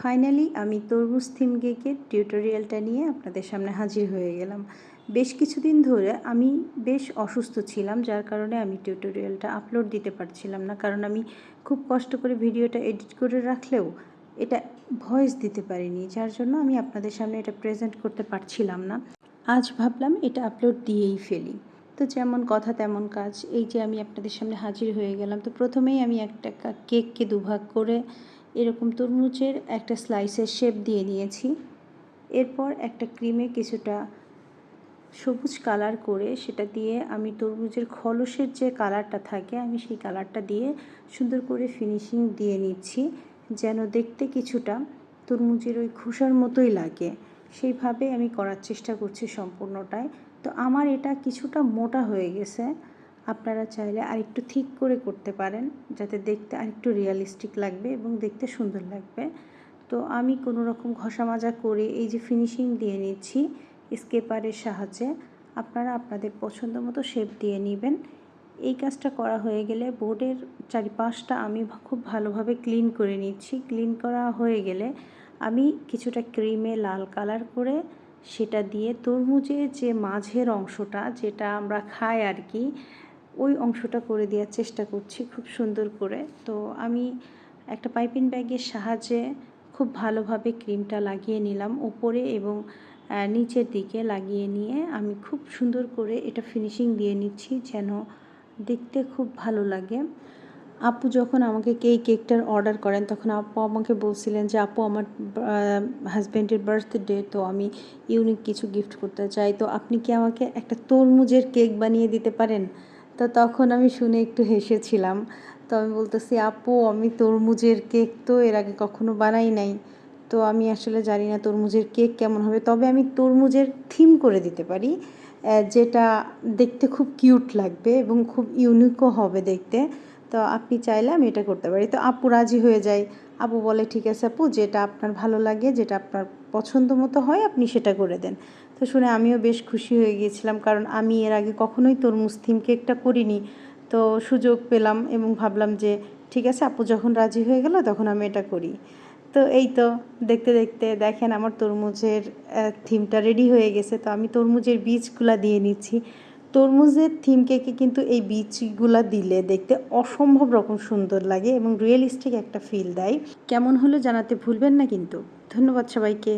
Finally আমি তরমুজ theme কেকের টিউটোরিয়ালটা নিয়ে আপনাদের সামনে হাজির হয়ে গেলাম। বেশ কিছুদিন ধরে আমি বেশ অসুস্থ ছিলাম, যার কারণে আমি টিউটোরিয়ালটা আপলোড দিতে পারছিলাম না। কারণ আমি খুব কষ্ট করে ভিডিওটা এডিট করে রাখলেও এটা ভয়েস দিতে পারিনি, যার জন্য আমি আপনাদের সামনে এটা প্রেজেন্ট করতে পারছিলাম না। আজ ভাবলাম এটা আপলোড দিয়েই ফেলি। তো যেমন কথা তেমন কাজ, এই যে আমি আপনাদের সামনে হাজির হয়ে গেলাম। তো প্রথমেই আমি একটা কেককে দুভাগ করে এরকম তরমুজের একটা স্লাইসের শেপ দিয়ে নিয়েছি। এরপর একটা ক্রিমে কিছুটা সবুজ কালার করে সেটা দিয়ে আমি তরমুজের খোলসের যে কালারটা থাকে আমি সেই কালারটা দিয়ে সুন্দর করে ফিনিশিং দিয়ে নিচ্ছি, যেন দেখতে কিছুটা তরমুজের ওই খোসার মতোই লাগে। সেইভাবে আমি করার চেষ্টা করছি সম্পূর্ণটাই। তো আমার এটা কিছুটা মোটা হয়ে গেছে, আপনারা চাইলে আরেকটু ঠিক করে করতে পারেন, যাতে দেখতে আরেকটু রিয়ালিস্টিক লাগবে এবং দেখতে সুন্দর লাগবে। তো আমি কোনো রকম ঘষা মাজা করে এই যে ফিনিশিং দিয়ে নিচ্ছি স্কেপারের সাহায্যে। আপনারা আপনাদের পছন্দ মতো শেপ দিয়ে নেবেন। এই কাজটা করা হয়ে গেলে বোর্ডের চারিপাশটা আমি খুব ভালোভাবে ক্লিন করে নিচ্ছি। ক্লিন করা হয়ে গেলে আমি কিছুটা ক্রিমে লাল কালার করে সেটা দিয়ে তরমুজের যে মাঝের অংশটা যেটা আমরা খাই আর কি, ওই অংশটা করে দেওয়ার চেষ্টা করছি খুব সুন্দর করে। তো আমি একটা পাইপিং ব্যাগের সাহায্যে খুব ভালোভাবে ক্রিমটা লাগিয়ে নিলাম উপরে এবং নিচের দিকে লাগিয়ে নিয়ে আমি খুব সুন্দর করে এটা ফিনিশিং দিয়ে নিচ্ছি, যেন দেখতে খুব ভালো লাগে। আপু যখন আমাকে কেকটার অর্ডার করেন তখন আপু আমাকে বলছিলেন যে আপু আমার হাজব্যান্ডের বার্থডে, তো আমি ইউনিক কিছু গিফট করতে চাই, তো আপনি কি আমাকে একটা তরমুজের কেক বানিয়ে দিতে পারেন? তো তখন আমি শুনে একটু হেসেছিলাম। তো আমি বলতেছি আপু আমি তরমুজের কেক তো এর আগে কখনো বানাই নাই, তো আমি আসলে জানি না তরমুজের কেক কেমন হবে, তবে আমি তরমুজের থিম করে দিতে পারি, যেটা দেখতে খুব কিউট লাগবে এবং খুব ইউনিকও হবে দেখতে। তো আপনি চাইলে আমি এটা করতে পারি। তো আপু রাজি হয়ে যায়। আপু বলে ঠিক আছে আপু, যেটা আপনার ভালো লাগে, যেটা আপনার পছন্দ মতো হয় আপনি সেটা করে দেন। তো শুনে আমিও বেশ খুশি হয়ে গিয়েছিলাম, কারণ আমি এর আগে কখনোই তরমুজ থিম কেকটা করিনি। তো সুযোগ পেলাম এবং ভাবলাম যে ঠিক আছে আপু যখন রাজি হয়ে গেল তখন আমি এটা করি। তো এই তো দেখতে দেখতে দেখেন আমার তরমুজের থিমটা রেডি হয়ে গেছে। তো আমি তরমুজের বীজগুলা দিয়ে নিচ্ছি। তরমুজের থিম কেকে কিন্তু এই বীজগুলা দিলে দেখতে অসম্ভব রকম সুন্দর লাগে এবং রিয়েলিস্টিক একটা ফিল দেয়। কেমন হলো জানাতে ভুলবেন না কিন্তু। ধন্যবাদ সবাইকে।